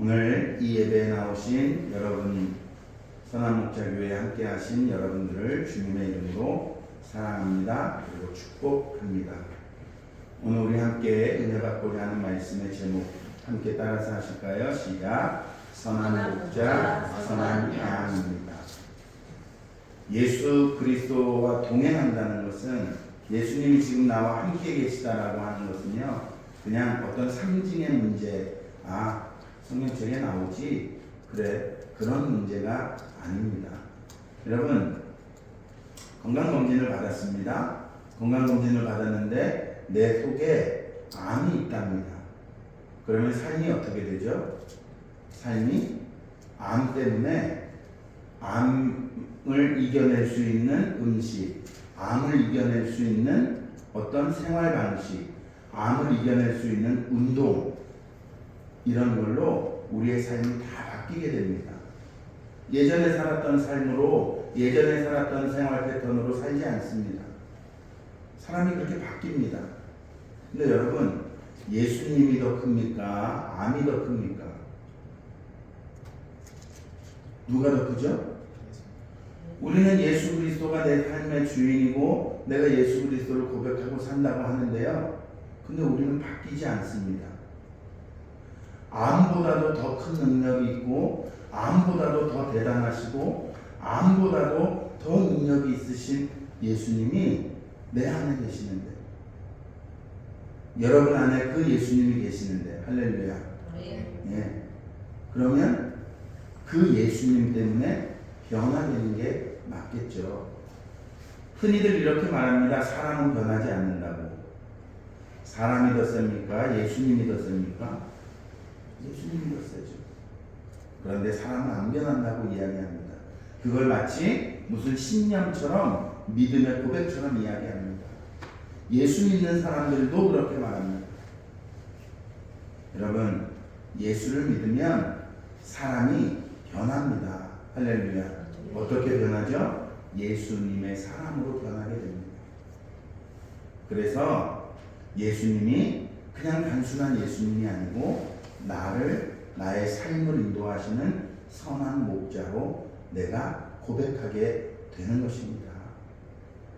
오늘 이 예배에 나오신 여러분, 선한목자교회에 함께 하신 여러분들을 주님의 이름으로 사랑합니다. 그리고 축복합니다. 오늘 우리 함께 은혜 받고자 하는 말씀의 제목 함께 따라서 하실까요? 시작. 선한 목자, 선한 양입니다. 예수 그리스도와 동행한다는 것은, 예수님이 지금 나와 함께 계시다라고 하는 것은요, 그냥 어떤 상징의 문제, 성경책에 나오지, 그래, 그런 문제가 아닙니다. 여러분, 건강검진을 받았습니다. 건강검진을 받았는데 내 속에 암이 있답니다. 그러면 삶이 어떻게 되죠? 삶이 암 때문에 암을 이겨낼 수 있는 음식, 암을 이겨낼 수 있는 어떤 생활 방식, 암을 이겨낼 수 있는 운동, 이런 걸로 우리의 삶이 다 바뀌게 됩니다. 예전에 살았던 삶으로, 예전에 살았던 생활 패턴으로 살지 않습니다. 사람이 그렇게 바뀝니다. 근데 여러분, 예수님이 더 큽니까? 암이 더 큽니까? 누가 더 크죠? 우리는 예수 그리스도가 내 삶의 주인이고 내가 예수 그리스도를 고백하고 산다고 하는데요, 근데 우리는 바뀌지 않습니다. 암보다도 더 큰 능력이 있고, 암보다도 더 대단하시고, 암보다도 더 능력이 있으신 예수님이 내 안에 계시는데, 여러분 안에 그 예수님이 계시는데, 할렐루야. 예. 그러면 그 예수님 때문에 변화되는 게 맞겠죠. 흔히들 이렇게 말합니다. 사람은 변하지 않는다고. 사람이 더 셉니까? 예수님이 더 셉니까? 예수님이 더 세죠. 그런데 사람은 안 변한다고 이야기합니다. 그걸 마치 무슨 신념처럼, 믿음의 고백처럼 이야기합니다. 예수 믿는 사람들도 그렇게 말합니다. 여러분, 예수를 믿으면 사람이 변합니다. 할렐루야. 어떻게 변하죠? 예수님의 사람으로 변하게 됩니다. 그래서 예수님이 그냥 단순한 예수님이 아니고 나의 삶을 인도하시는 선한 목자로 내가 고백하게 되는 것입니다.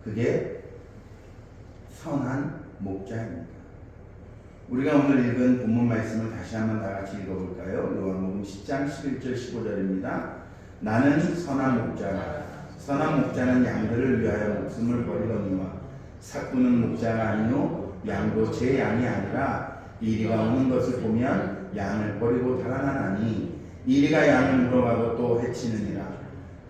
그게 선한 목자입니다. 우리가 오늘 읽은 본문 말씀을 다시 한번 다 같이 읽어볼까요? 요한복음 10장 11절 15절입니다. 나는 선한 목자라. 선한 목자는 양들을 위하여 목숨을 버리거니와 삭구는 목자가 아니요 양도 제 양이 아니라 이리가 오는 것을 보면 양을 버리고 달아나나니 이리가 양을 물어가고 또 해치느니라.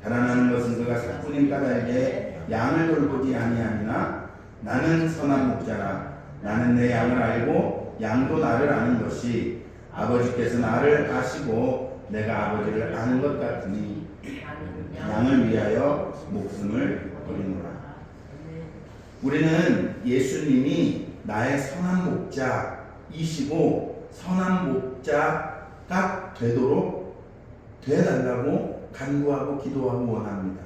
달아나는 것은 그가 삭구님 까닭에 양을 돌보지 아니하니라. 나는 선한 목자라. 나는 내 양을 알고 양도 나를 아는 것이 아버지께서 나를 아시고 내가 아버지를 아는 것 같으니 양을 위하여 목숨을 버리노라. 우리는 예수님이 나의 선한 목자이시고 선한 목자가 되도록 되달라고 간구하고 기도하고 원합니다.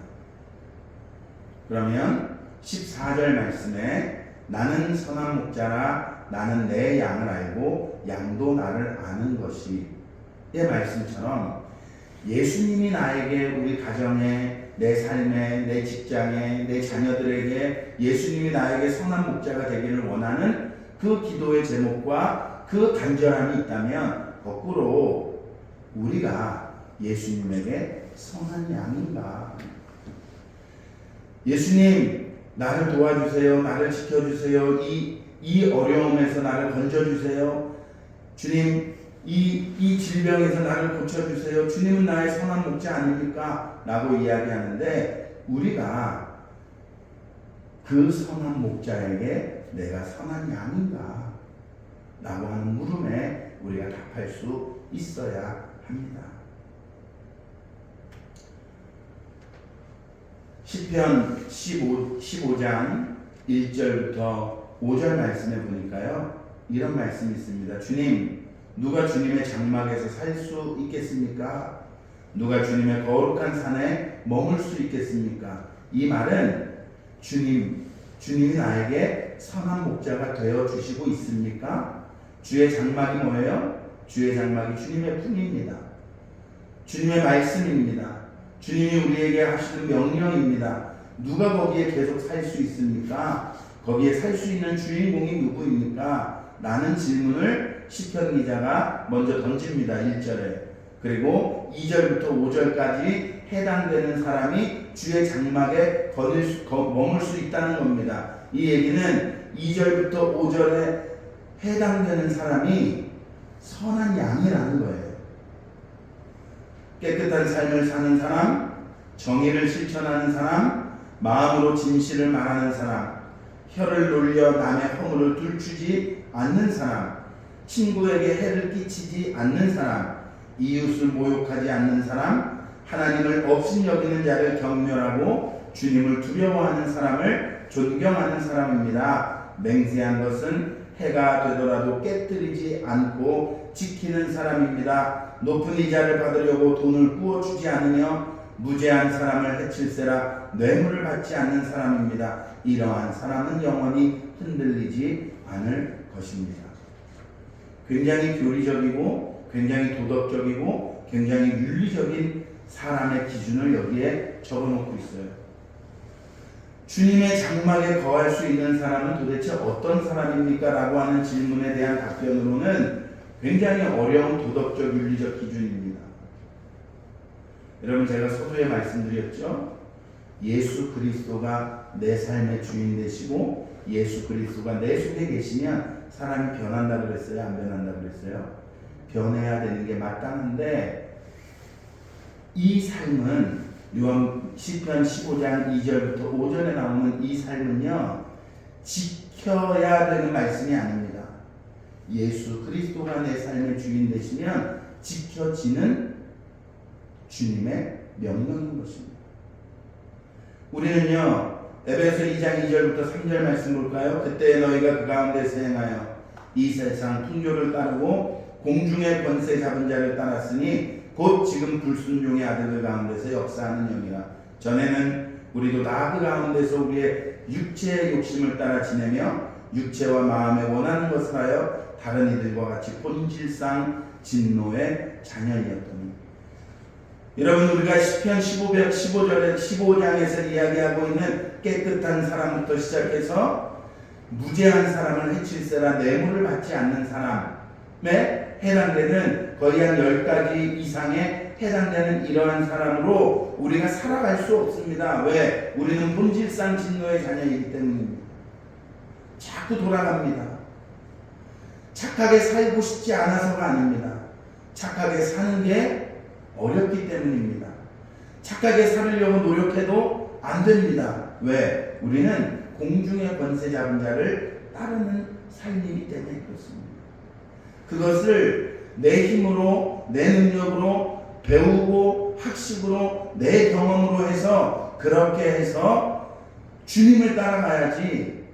그러면 14절 말씀에 나는 선한 목자라. 나는 내 양을 알고 양도 나를 아는 것이, 이 말씀처럼 예수님이 나에게, 우리 가정에, 내 삶에, 내 직장에, 내 자녀들에게 예수님이 나에게 선한 목자가 되기를 원하는 그 기도의 제목과 그 간절함이 있다면, 거꾸로 우리가 예수님에게 선한 양인가? 예수님, 나를 도와주세요. 나를 지켜주세요. 이 어려움에서 나를 건져주세요. 주님, 이 질병에서 나를 고쳐주세요. 주님은 나의 선한 목자 아닙니까? 라고 이야기하는데, 우리가 그 선한 목자에게 내가 선한 양인가? 라고 하는 물음에 우리가 답할 수 있어야 합니다. 시편 15장 1절부터 5절 말씀에 보니까요, 이런 말씀이 있습니다. 주님, 누가 주님의 장막에서 살 수 있겠습니까? 누가 주님의 거룩한 산에 머물 수 있겠습니까? 이 말은 주님이 나에게 선한 목자가 되어 주시고 있습니까? 주의 장막이 뭐예요? 주의 장막이 주님의 품입니다. 주님의 말씀입니다. 주님이 우리에게 하시는 명령입니다. 누가 거기에 계속 살 수 있습니까? 거기에 살 수 있는 주인공이 누구입니까? 라는 질문을 시편 기자가 먼저 던집니다. 1절에. 그리고 2절부터 5절까지 해당되는 사람이 주의 장막에 머물 수 있다는 겁니다. 이 얘기는 2절부터 5절에 해당되는 사람이 선한 양이라는 거예요. 깨끗한 삶을 사는 사람, 정의를 실천하는 사람, 마음으로 진실을 말하는 사람, 혀를 놀려 남의 허물을 들추지 않는 사람, 친구에게 해를 끼치지 않는 사람, 이웃을 모욕하지 않는 사람, 하나님을 업신여기는 자를 경멸하고 주님을 두려워하는 사람을 존경하는 사람입니다. 맹세한 것은 해가 되더라도 깨뜨리지 않고 지키는 사람입니다. 높은 이자를 받으려고 돈을 구워주지 않으며 무죄한 사람을 해칠세라 뇌물을 받지 않는 사람입니다. 이러한 사람은 영원히 흔들리지 않을 것입니다. 굉장히 교리적이고 굉장히 도덕적이고 굉장히 윤리적인 사람의 기준을 여기에 적어놓고 있어요. 주님의 장막에 거할 수 있는 사람은 도대체 어떤 사람입니까? 라고 하는 질문에 대한 답변으로는 굉장히 어려운 도덕적 윤리적 기준입니다. 여러분, 제가 서두에 말씀드렸죠. 예수 그리스도가 내 삶의 주인 되시고 예수 그리스도가 내 속에 계시면 사람이 변한다 그랬어요? 안 변한다 그랬어요? 변해야 되는 게 마땅한데, 이 삶은 시편 15장 2절부터 5절에 나오는 이 삶은요, 지켜야 되는 말씀이 아닙니다. 예수 그리스도가 내 삶의 주인 되시면 지켜지는 주님의 명령인 것입니다. 우리는요, 에베소 2장 2절부터 3절 말씀 볼까요? 그때 너희가 그 가운데서 행하여 이 세상 풍조를 따르고 공중의 권세 잡은 자를 따랐으니 곧 지금 불순종의 아들들 가운데서 역사하는 영이라. 전에는 우리도 다 그 가운데서 우리의 육체의 욕심을 따라 지내며 육체와 마음에 원하는 것을 하여 다른 이들과 같이 본질상 진노의 자녀이었더니. 여러분, 우리가 시편 15장에서 이야기하고 있는 깨끗한 사람부터 시작해서 무죄한 사람을 해칠세라 뇌물을 받지 않는 사람에 해당되는 거의 한 10가지 이상에 해당되는 이러한 사람으로 우리가 살아갈 수 없습니다. 왜? 우리는 본질상 진노의 자녀이기 때문입니다. 자꾸 돌아갑니다. 착하게 살고 싶지 않아서가 아닙니다. 착하게 사는 게 어렵기 때문입니다. 착하게 살으려고 노력해도 안 됩니다. 왜? 우리는 공중의 권세 잡은 자를 따르는 삶이기 때문에 그렇습니다. 그것을 내 힘으로, 내 능력으로, 배우고 학식으로, 내 경험으로 해서 그렇게 해서 주님을 따라가야지,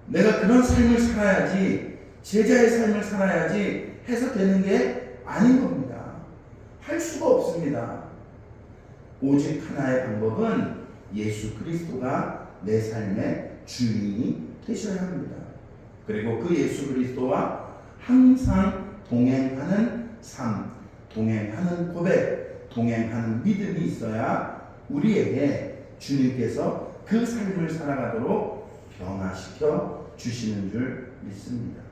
내가 그런 삶을 살아야지, 제자의 삶을 살아야지 해서 되는 게 아닌 겁니다. 할 수가 없습니다. 오직 하나의 방법은 예수 그리스도가 내 삶의 주인이 되셔야 합니다. 그리고 그 예수 그리스도와 항상 동행하는 삶, 동행하는 고백, 동행하는 믿음이 있어야 우리에게 주님께서 그 삶을 살아가도록 변화시켜 주시는 줄 믿습니다.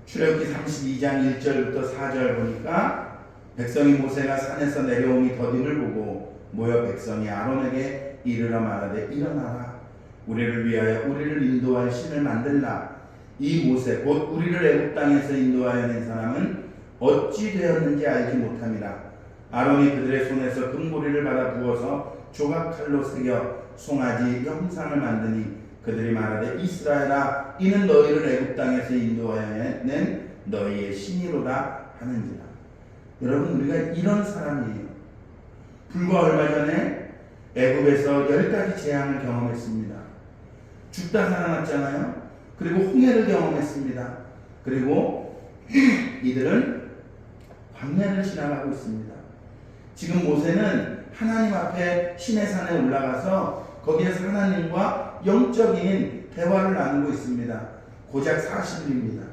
출애굽기 32장 1절부터 4절 보니까 백성이 모세가 산에서 내려오니 더딤을 보고 모여 백성이 아론에게 이르러 말하되 일어나라, 우리를 위하여 우리를 인도할 신을 만들라. 이 모세 곧 우리를 애굽 땅에서 인도하여 낸 사람은 어찌 되었는지 알지 못함이라. 아론이 그들의 손에서 금고리를 받아 부어서 조각칼로 새겨 송아지 형상을 만드니 그들이 말하되 이스라엘아, 이는 너희를 애굽 땅에서 인도하여 낸 너희의 신이로다 하는지라. 여러분, 우리가 이런 사람이에요. 불과 얼마 전에 애굽에서 10가지 재앙을 경험했습니다. 죽다 살아났잖아요. 그리고 홍해를 경험했습니다. 그리고 이들은 광야를 지나가고 있습니다. 지금 모세는 하나님 앞에 시내산에 올라가서 거기에서 하나님과 영적인 대화를 나누고 있습니다. 고작 40일입니다.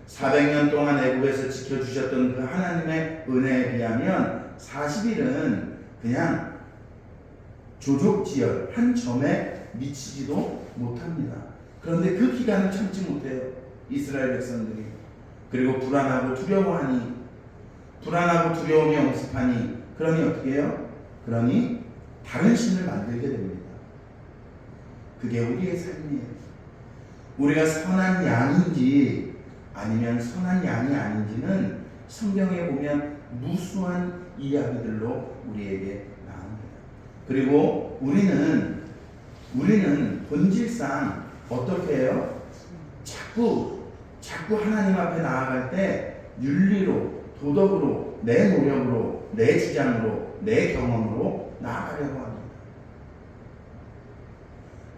400년 동안 애굽에서 지켜주셨던 그 하나님의 은혜에 비하면 40일은 그냥 조족지열 한 점에 미치지도 못합니다. 그런데 그 기간을 참지 못해요, 이스라엘 백성들이. 그리고 불안하고 두려움이 엄습하니, 그러니 어떻게 해요? 그러니 다른 신을 만들게 됩니다. 그게 우리의 삶이에요. 우리가 선한 양인지 아니면 선한 양이 아닌지는 성경에 보면 무수한 이야기들로 우리에게 나옵니다. 그리고 우리는 본질상 어떻게 해요? 자꾸 하나님 앞에 나아갈 때 윤리로, 도덕으로, 내 노력으로, 내 주장으로, 내 경험으로 나아가려고 합니다.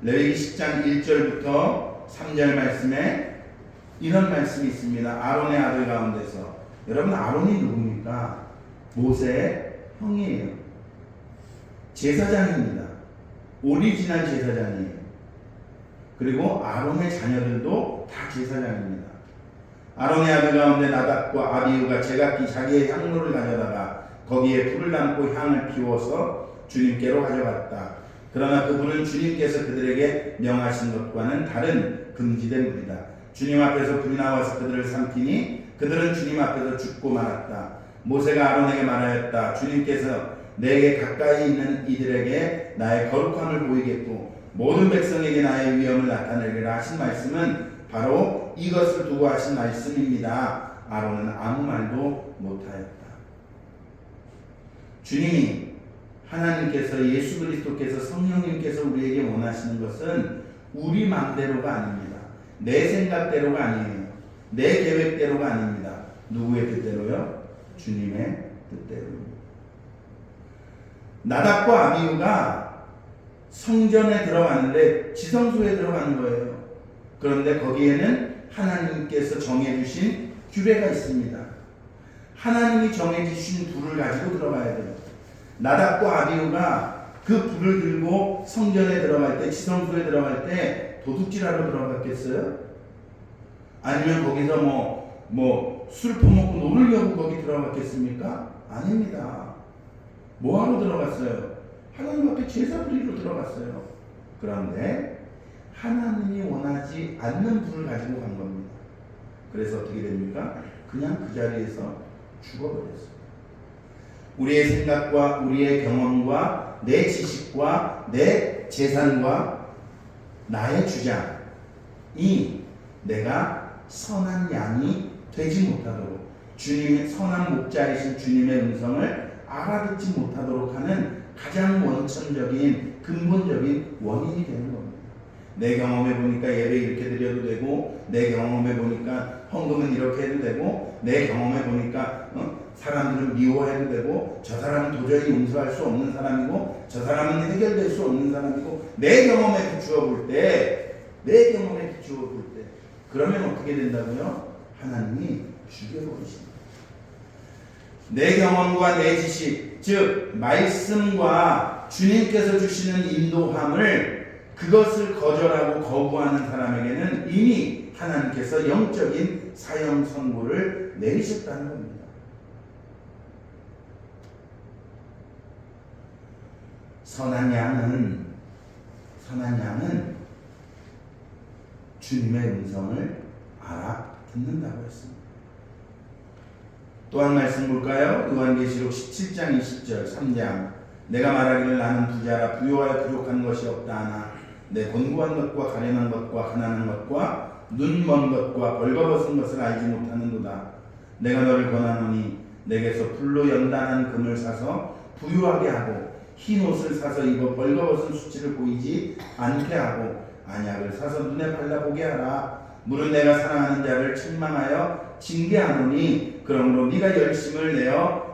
레위기 10장 1절부터 3절 말씀에 이런 말씀이 있습니다. 아론의 아들 가운데서, 여러분 아론이 누굽니까? 모세의 형이에요. 제사장입니다. 오리지널 제사장이에요. 그리고 아론의 자녀들도 다 제사장입니다. 아론의 아들 가운데 나답과 아비후가 제각기 자기의 향로를 가져다가 거기에 불을 담고 향을 피워서 주님께로 가져갔다. 그러나 그 불은 주님께서 그들에게 명하신 것과는 다른 금지된 불이다. 주님 앞에서 불이 나와서 그들을 삼키니 그들은 주님 앞에서 죽고 말았다. 모세가 아론에게 말하였다. 주님께서 내게 가까이 있는 이들에게 나의 거룩함을 보이겠고 모든 백성에게 나의 위엄을 나타내리라 하신 말씀은 바로 이것을 두고 하신 말씀입니다. 아론은 아무 말도 못하였다. 주님이, 하나님께서, 예수 그리스도께서, 성령님께서 우리에게 원하시는 것은 우리 마음대로가 아닙니다. 내 생각대로가 아니에요. 내 계획대로가 아닙니다. 누구의 뜻대로요? 주님의 뜻대로입니다. 나답과 아비후가 성전에 들어가는데 지성소에 들어가는 거예요. 그런데 거기에는 하나님께서 정해주신 규례가 있습니다. 하나님이 정해주신 불을 가지고 들어가야 돼요. 나답과 아비후가 그 불을 들고 성전에 들어갈 때, 지성소에 들어갈 때 도둑질하러 들어갔겠어요? 아니면 거기서 술 퍼먹고 놀으려고 거기 들어갔겠습니까? 아닙니다. 뭐하러 들어갔어요? 하나님 앞에 제사 드리러 들어갔어요. 그런데 하나님이 원하지 않는 불을 가지고 간 겁니다. 그래서 어떻게 됩니까? 그냥 그 자리에서 죽어버렸어요. 우리의 생각과 우리의 경험과 내 지식과 내 재산과 나의 주장이 내가 선한 양이 되지 못하도록, 주님의 선한 목자이신 주님의 음성을 알아듣지 못하도록 하는 가장 원천적인 근본적인 원인이 되는 겁니다. 내 경험해 보니까 예배 이렇게 드려도 되고, 내 경험해 보니까 헌금은 이렇게 해도 되고, 내 경험해 보니까 사람들은 미워해도 되고, 저 사람은 도저히 용서할 수 없는 사람이고, 저 사람은 해결될 수 없는 사람이고, 내 경험에 비추어 볼 때, 그러면 어떻게 된다고요? 하나님이 죽여버리십니다. 내 경험과 내 지식, 즉 말씀과 주님께서 주시는 인도함을, 그것을 거절하고 거부하는 사람에게는 이미 하나님께서 영적인 사형 선고를 내리셨다는 겁니다. 선한 양은 주님의 음성을 알아듣는다고 했습니다. 또 한 말씀 볼까요? 요한계시록 17장 20절 3장. 내가 말하기를 나는 부자라 부요하여 부족한 것이 없다 하나 내 곤고한 것과 가련한 것과 가난한 것과 눈 먼 것과 벌거벗은 것을 알지 못하는도다. 내가 너를 권하노니 내게서 불로 연단한 금을 사서 부유하게 하고 흰 옷을 사서 입어 벌거벗은 수치를 보이지 않게 하고 안약을 사서 눈에 발라보게 하라. 물은 내가 사랑하는 자를 책망하여 징계하노니 그러므로 네가 열심을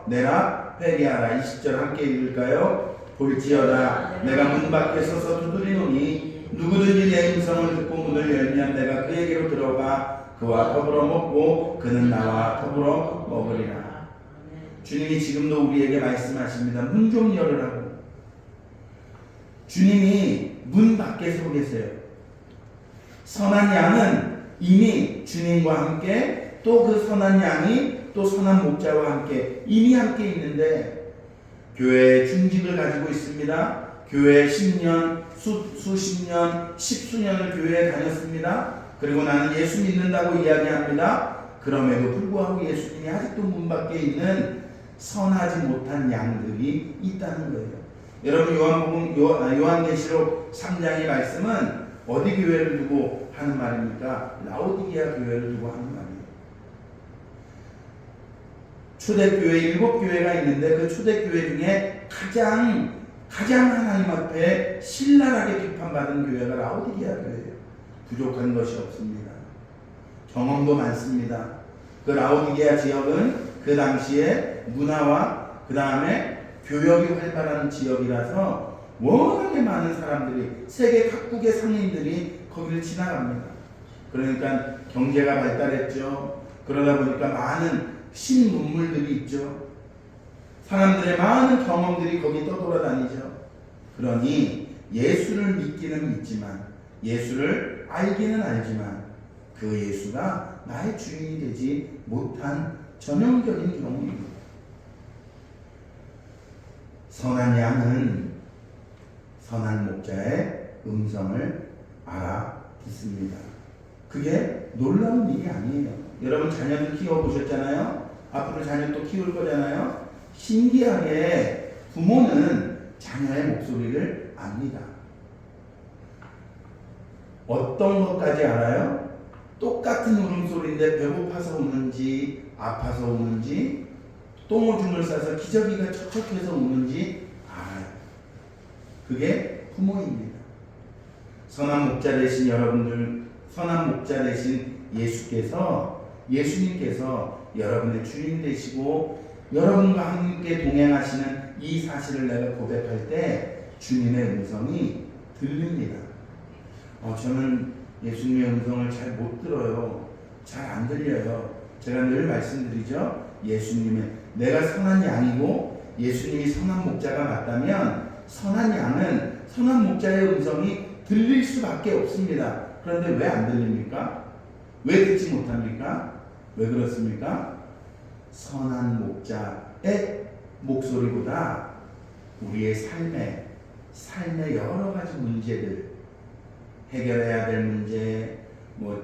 내라 회개하라. 20절 함께 읽을까요? 볼지어다 내가 문 밖에 서서 두드리노니 누구든지 내 음성을 듣고 문을 열면 내가 그에게로 들어가 그와 더불어 먹고 그는 나와 더불어 먹으리라. 주님이 지금도 우리에게 말씀하십니다. 문 좀 열으라고. 주님이 문 밖에 서 계세요. 선한 양은 이미 주님과 함께 또 그 선한 양이 또 선한 목자와 함께 이미 함께 있는데 교회의 중직을 가지고 있습니다. 교회 10년, 수십 년, 십수년을 교회에 다녔습니다. 그리고 나는 예수 믿는다고 이야기합니다. 그럼에도 불구하고 예수님이 아직도 문 밖에 있는 선하지 못한 양들이 있다는 거예요. 여러분 요한계시록 3장의 말씀은 어디 교회를 두고 하는 말입니까? 라오디게아 교회를 두고 하는 말이에요. 초대교회 7교회가 있는데 그 초대교회 중에 가장 하나님 앞에 신랄하게 비판받은 교회가 라오디게아 교회예요. 부족한 것이 없습니다. 경험도 많습니다. 그 라오디게아 지역은 그 당시에 문화와 그 다음에 교역이 활발한 지역이라서 워낙에 많은 사람들이 세계 각국의 상인들이 거기를 지나갑니다. 그러니까 경제가 발달했죠. 그러다 보니까 많은 신문물들이 있죠. 사람들의 많은 경험들이 거기 떠돌아다니죠. 그러니 예수를 믿기는 믿지만 예수를 알기는 알지만 그 예수가 나의 주인이 되지 못한 전형적인 경우입니다. 선한 양은 선한 목자의 음성을 알아듣습니다. 그게 놀라운 일이 아니에요. 여러분 자녀들 키워보셨잖아요. 앞으로 자녀 또 키울 거잖아요. 신기하게 부모는 자녀의 목소리를 압니다. 어떤 것까지 알아요? 똑같은 울음소리인데 배고파서 우는지 아파서 우는지 똥오줌을 싸서 기저귀가 척척해서 우는지 알아요. 그게 부모입니다. 선한 목자 되신 여러분들, 선한 목자 되신 예수님께서 여러분의 주인 되시고 여러분과 함께 동행하시는 이 사실을 내가 고백할 때 주님의 음성이 들립니다. 저는 예수님의 음성을 잘 못 들어요. 잘 안 들려요. 제가 늘 말씀드리죠. 내가 선한 양이고 예수님이 선한 목자가 맞다면 선한 양은 선한 목자의 음성이 들릴 수밖에 없습니다. 그런데 왜 안 들립니까? 왜 듣지 못합니까? 왜 그렇습니까? 선한 목자의 목소리보다 우리의 삶의 여러 가지 문제들, 해결해야 될 문제,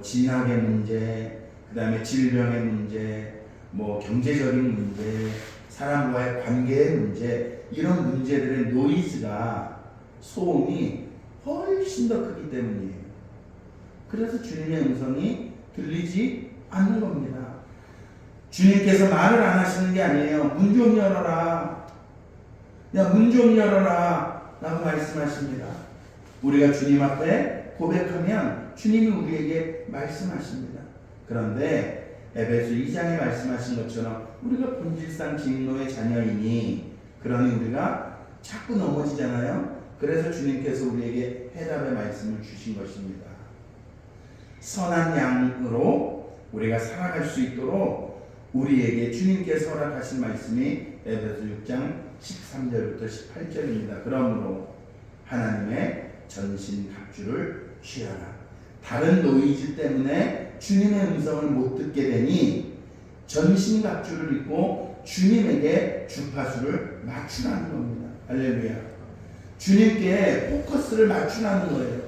진학의 문제, 그 다음에 질병의 문제, 경제적인 문제, 사람과의 관계의 문제, 이런 문제들의 노이즈가, 소음이 훨씬 더 크기 때문이에요. 그래서 주님의 음성이 들리지 않는 겁니다. 주님께서 말을 안 하시는 게 아니에요. 문 좀 열어라. 야, 문 좀 열어라. 라고 말씀하십니다. 우리가 주님 앞에 고백하면 주님이 우리에게 말씀하십니다. 그런데 에베소 2장에 말씀하신 것처럼 우리가 본질상 진노의 자녀이니 그러니 우리가 자꾸 넘어지잖아요. 그래서 주님께서 우리에게 해답의 말씀을 주신 것입니다. 선한 양으로 우리가 살아갈 수 있도록 우리에게 주님께서 허락하신 말씀이 에베소 6장 13절부터 18절입니다. 그러므로 하나님의 전신 갑주를 취하라. 다른 노이즈 때문에 주님의 음성을 못 듣게 되니 전신 갑주를 입고 주님에게 주파수를 맞추라는 겁니다. 할렐루야. 주님께 포커스를 맞추라는 거예요.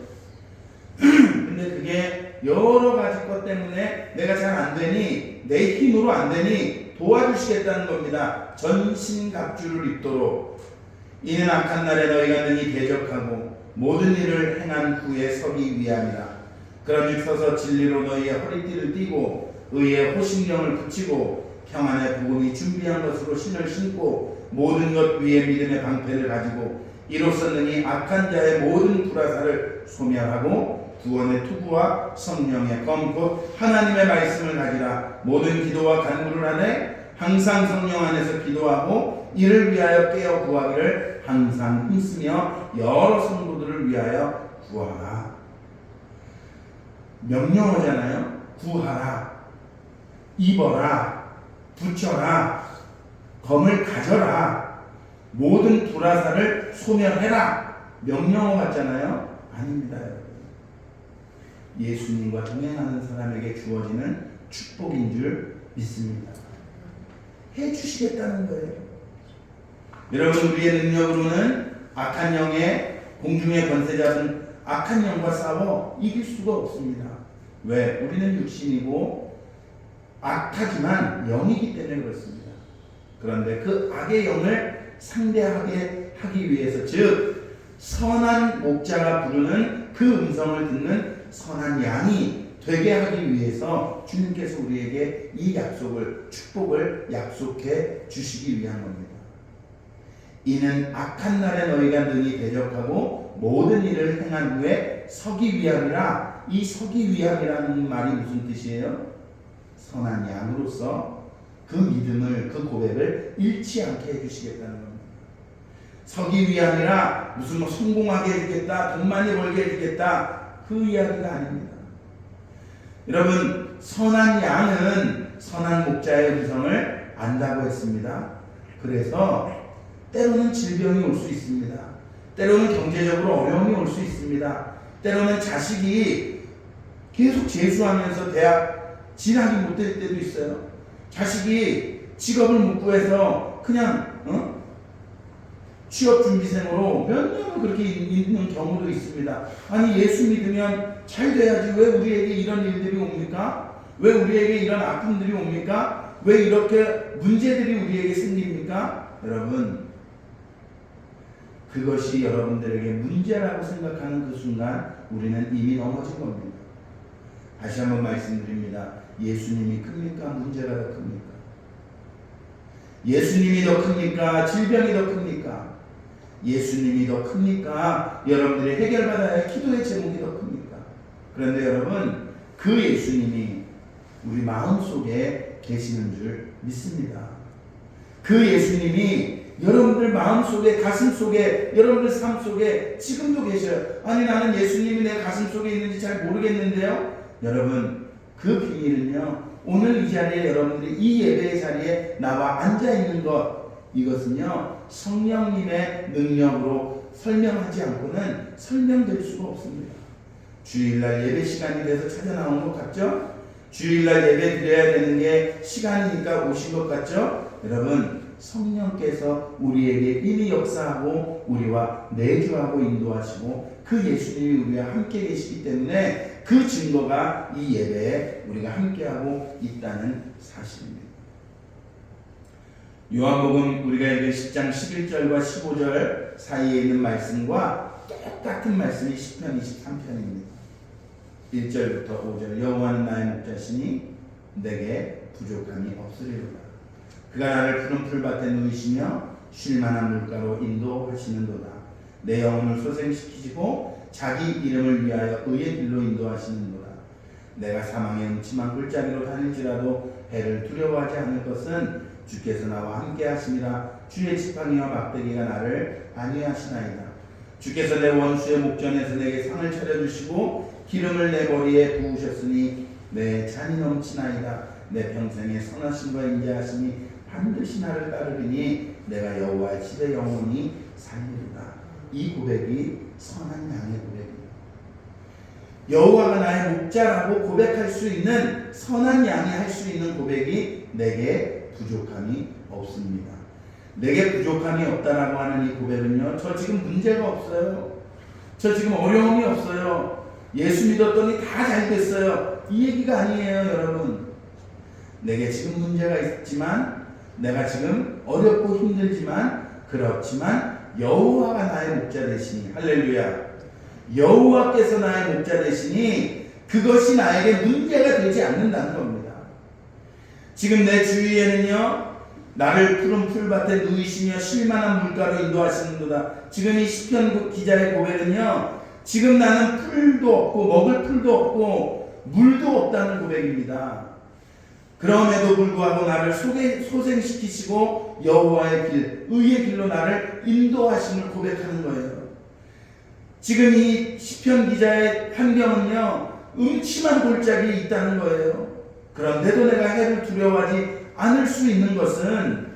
근데 그게 여러 가지 것 때문에 내가 잘 안 되니, 내 힘으로 안 되니 도와주시겠다는 겁니다. 전신갑주를 입도록. 이는 악한 날에 너희가 능히 대적하고 모든 일을 행한 후에 서기 위함이라. 그런즉 서서 진리로 너희의 허리띠를 띠고 의의 호신경을 붙이고 평안의 복음이 준비한 것으로 신을 신고 모든 것 위에 믿음의 방패를 가지고 이로써 능히 악한 자의 모든 불화살을 소멸하고 구원의 투구와 성령의 검 곧 하나님의 말씀을 가지라. 모든 기도와 간구를 하되 항상 성령 안에서 기도하고 이를 위하여 깨어 구하기를 항상 힘쓰며 여러 성도들을 위하여 구하라. 명령어잖아요. 구하라, 입어라, 붙여라, 검을 가져라, 모든 불화살을 소멸해라. 명령어 같잖아요. 아닙니다. 예수님과 동행하는 사람에게 주어지는 축복인 줄 믿습니다. 해주시겠다는 거예요. 여러분, 우리의 능력으로는 악한 영의 공중의 권세 잡은 악한 영과 싸워 이길 수가 없습니다. 왜? 우리는 육신이고 악하지만 영이기 때문에 그렇습니다. 그런데 그 악의 영을 상대하게 하기 위해서, 즉 선한 목자가 부르는 그 음성을 듣는 선한 양이 되게 하기 위해서 주님께서 우리에게 이 약속을, 축복을 약속해 주시기 위한 겁니다. 이는 악한 날에 너희가 능히 대적하고 모든 일을 행한 후에 서기 위함이라. 이 서기 위함이라는 말이 무슨 뜻이에요? 선한 양으로서 그 믿음을, 그 고백을 잃지 않게 해주시겠다는 겁니다. 서기 위함이라 무슨 성공하게 해주겠다, 돈 많이 벌게 해주겠다, 그 이야기가 아닙니다. 여러분, 선한 양은 선한 목자의 음성을 안다고 했습니다. 그래서 때로는 질병이 올 수 있습니다. 때로는 경제적으로 어려움이 올 수 있습니다. 때로는 자식이 계속 재수하면서 대학 진학이 못 될 때도 있어요. 자식이 직업을 못 구해서 그냥 취업준비생으로 몇 년을 그렇게 있는 경우도 있습니다. 아니, 예수 믿으면 잘 돼야지. 왜 우리에게 이런 일들이 옵니까? 왜 우리에게 이런 아픔들이 옵니까? 왜 이렇게 문제들이 우리에게 생깁니까? 여러분, 그것이 여러분들에게 문제라고 생각하는 그 순간 우리는 이미 넘어진 겁니다. 다시 한번 말씀드립니다. 예수님이 큽니까? 문제가 더 큽니까? 예수님이 더 큽니까? 질병이 더 큽니까? 예수님이 더 큽니까? 여러분들이 해결받아야 할 기도의 제목이 더 큽니까? 그런데 여러분, 그 예수님이 우리 마음속에 계시는 줄 믿습니다. 그 예수님이 여러분들 마음속에, 가슴속에, 여러분들 삶속에 지금도 계셔요. 아니, 나는 예수님이 내 가슴속에 있는지 잘 모르겠는데요. 여러분, 그 비밀은요, 오늘 이 자리에, 여러분들이 이 예배의 자리에 나와 앉아있는 것, 이것은요 성령님의 능력으로 설명하지 않고는 설명될 수가 없습니다. 주일날 예배 시간이 돼서 찾아 나온 것 같죠? 주일날 예배 드려야 되는 게 시간이니까 오신 것 같죠? 여러분, 성령께서 우리에게 이미 역사하고 우리와 내주하고 인도하시고 그 예수님이 우리와 함께 계시기 때문에 그 증거가 이 예배에 우리가 함께하고 있다는 사실입니다. 요한복음 우리가 읽은 10장 11절과 15절 사이에 있는 말씀과 똑같은 말씀이 시편 23편입니다. 1절부터 5절. 여호와는 나의 목자시니 내게 부족함이 없으리로다. 그가 나를 푸른 풀밭에 누이시며 쉴만한 물가로 인도하시는도다. 내 영혼을 소생시키시고 자기 이름을 위하여 의의 길로 인도하시는도다. 내가 사망의 음침한 골짜기로 다닐지라도 해를 두려워하지 않을 것은 주께서 나와 함께 하심이라. 주의 지팡이와 막대기가 나를 안위하시나이다. 주께서 내 원수의 목전에서 내게 상을 차려주시고 기름을 내 머리에 부으셨으니 내 잔이 넘치나이다. 내 평생의 선하심과 인자하심이 반드시 나를 따르리니 내가 여호와의 집에 영원히 살리리라. 이 고백이 선한 양의 고백입니다. 여호와가 나의 목자라고 고백할 수 있는, 선한 양이 할 수 있는 고백이 내게 부족함이 없습니다. 내게 부족함이 없다라고 하는 이 고백은요, 저 지금 문제가 없어요, 저 지금 어려움이 없어요, 예수 믿었더니 다 잘 됐어요, 이 얘기가 아니에요. 여러분, 내게 지금 문제가 있지만, 내가 지금 어렵고 힘들지만, 그렇지만 여호와가 나의 목자 되시니, 할렐루야, 여호와께서 나의 목자 되시니 그것이 나에게 문제가 되지 않는다는 겁니다. 지금 내 주위에는요, 나를 푸른 풀밭에 누이시며 쉴만한 물가로 인도하시는도다. 지금 이 시편 기자의 고백은요, 지금 나는 풀도 없고 먹을 풀도 없고 물도 없다는 고백입니다. 그럼에도 불구하고 나를 소생시키시고 여호와의 길, 의의 길로 나를 인도하심을 고백하는 거예요. 지금 이 시편 기자의 환경은요, 음침한 골짜기에 있다는 거예요. 그런데도 내가 해를 두려워하지 않을 수 있는 것은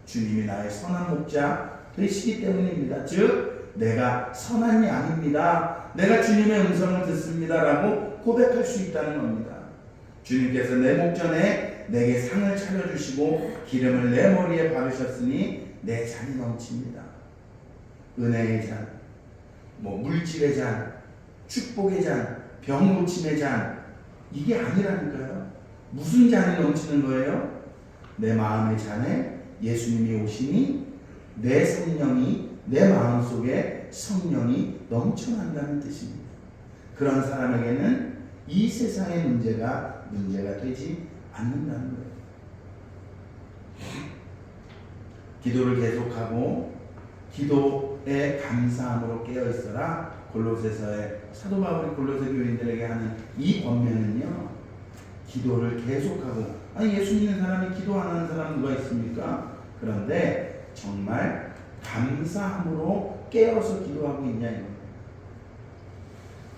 주님이 나의 선한 목자 되시기 때문입니다. 즉, 내가 선한 양입니다, 내가 주님의 음성을 듣습니다라고 고백할 수 있다는 겁니다. 주님께서 내 목전에 내게 상을 차려주시고 기름을 내 머리에 바르셨으니 내 잔이 넘칩니다. 은혜의 잔, 물질의 잔, 축복의 잔, 병 고침의 잔, 이게 아니라니까요. 무슨 잔이 넘치는 거예요? 내 마음의 잔에 예수님이 오시니 내 성령이, 내 마음속에 성령이 넘쳐난다는 뜻입니다. 그런 사람에게는 이 세상의 문제가 되지 않는다는 거예요. 기도를 계속하고 기도에 감사함으로 깨어있어라. 골로새서의 사도 바울이 골로새 교인들에게 하는 이 권면은요, 기도를 계속하고, 예수 믿는 사람이 기도 안 하는 사람 누가 있습니까? 그런데 정말 감사함으로 깨어서 기도하고 있냐 이겁니다.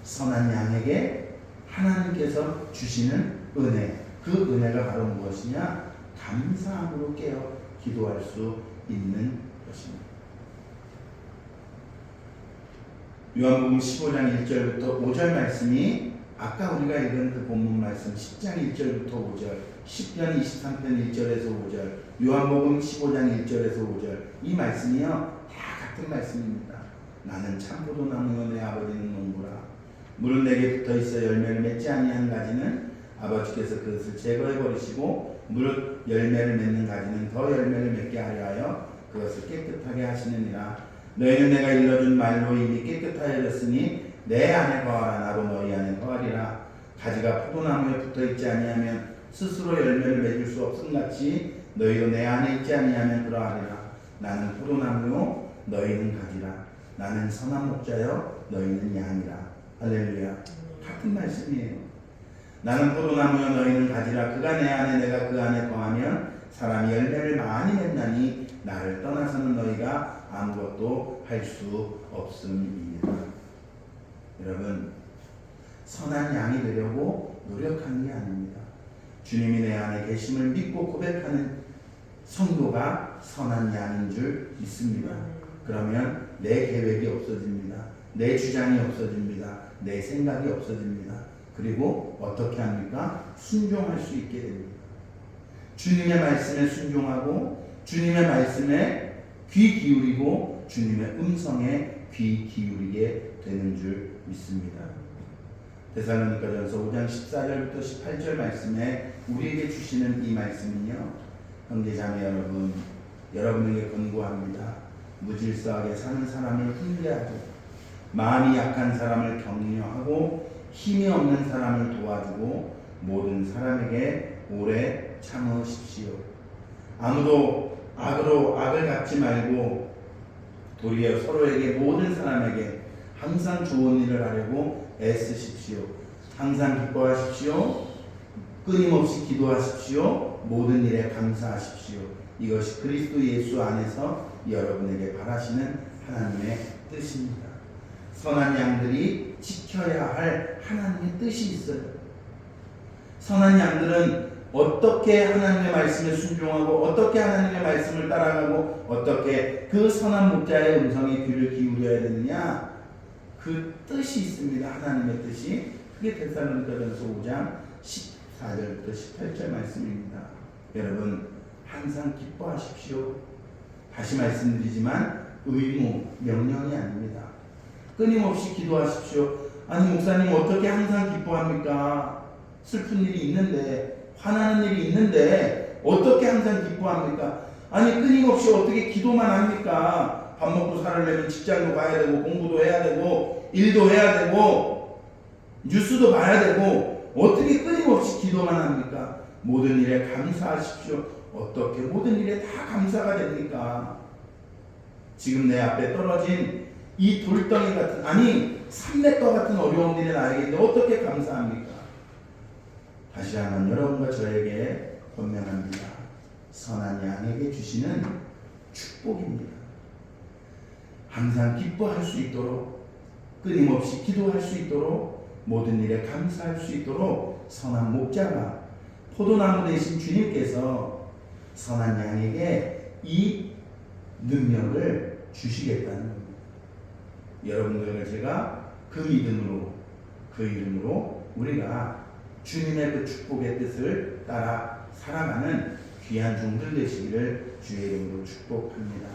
선한 양에게 하나님께서 주시는 은혜, 그 은혜가 바로 무엇이냐? 감사함으로 깨어 기도할 수 있는 것입니다. 요한복음 15장 1절부터 5절 말씀이 아까 우리가 읽은 그 본문 말씀 10장 1절부터 5절, 10편 23편 1절에서 5절, 요한복음 15장 1절에서 5절, 이 말씀이요 다 같은 말씀입니다. 나는 참포도나무요 내 아버지는 농부라. 물은 내게 붙어있어 열매를 맺지 아니한 가지는 아버지께서 그것을 제거해 버리시고 무릇 열매를 맺는 가지는 더 열매를 맺게 하려 그것을 깨끗하게 하시느니라. 너희는 내가 일러준 말로 이미 깨끗하여졌으니 내 안에 거하라. 나도 너희 안에 거하리라. 가지가 포도나무에 붙어있지 아니하면 스스로 열매를 맺을 수 없음같이 너희도 내 안에 있지 아니하면 그러하리라. 나는 포도나무요 너희는 가지라. 나는 선한 목자요 너희는 양이라. 할렐루야. 같은 말씀이에요. 나는 포도나무요 너희는 가지라. 그가 내 안에 내가 그 안에 거하면 사람이 열매를 많이 맺나니 나를 떠나서는 너희가 아무것도 할 수 없음이니라. 여러분, 선한 양이 되려고 노력하는 게 아닙니다. 주님이 내 안에 계심을 믿고 고백하는 성도가 선한 양인 줄 믿습니다. 그러면 내 계획이 없어집니다. 내 주장이 없어집니다. 내 생각이 없어집니다. 그리고 어떻게 합니까? 순종할 수 있게 됩니다. 주님의 말씀에 순종하고 주님의 말씀에 귀 기울이고 주님의 음성에 귀 기울이게 되는 줄 믿습니다. 데살로니가전서 5장 14절부터 18절 말씀에 우리에게 주시는 이 말씀은요, 형제자매 여러분, 여러분에게 권고합니다. 무질서하게 사는 사람을 훈계하고 마음이 약한 사람을 격려하고 힘이 없는 사람을 도와주고 모든 사람에게 오래 참으십시오. 아무도 악으로 악을 갚지 말고 도리어 서로에게 모든 사람에게 항상 좋은 일을 하려고 애쓰십시오. 항상 기뻐하십시오. 끊임없이 기도하십시오. 모든 일에 감사하십시오. 이것이 그리스도 예수 안에서 여러분에게 바라시는 하나님의 뜻입니다. 선한 양들이 지켜야 할 하나님의 뜻이 있어요. 선한 양들은 어떻게 하나님의 말씀에 순종하고 어떻게 하나님의 말씀을 따라가고 어떻게 그 선한 목자의 음성에 귀를 기울여야 되느냐, 그 뜻이 있습니다. 하나님의 뜻이. 그게 데살로니가전서 5장 14절부터 18절 말씀입니다. 여러분, 항상 기뻐하십시오. 다시 말씀드리지만 의무, 명령이 아닙니다. 끊임없이 기도하십시오. 아니 목사님 어떻게 항상 기뻐합니까? 슬픈 일이 있는데, 화나는 일이 있는데 어떻게 항상 기뻐합니까? 아니 끊임없이 어떻게 기도만 합니까? 밥 먹고 살려면 직장도 가야 되고 공부도 해야 되고 일도 해야 되고 뉴스도 봐야 되고 어떻게 끊임없이 기도만 합니까? 모든 일에 감사하십시오. 어떻게 모든 일에 다 감사가 됩니까? 지금 내 앞에 떨어진 이 돌덩이 같은, 아니 산맥과 같은 어려움들이 나에게 있는데 어떻게 감사합니까? 다시 한번 여러분과 저에게 권면합니다. 선한 양에게 주시는 축복입니다. 항상 기뻐할 수 있도록, 끊임없이 기도할 수 있도록, 모든 일에 감사할 수 있도록 선한 목자가, 포도나무 되신 주님께서 선한 양에게 이 능력을 주시겠다는 겁니다. 여러분들과 제가 그 믿음으로, 그 이름으로 우리가 주님의 그 축복의 뜻을 따라 살아가는 귀한 종들 되시기를 주의 이름으로 축복합니다.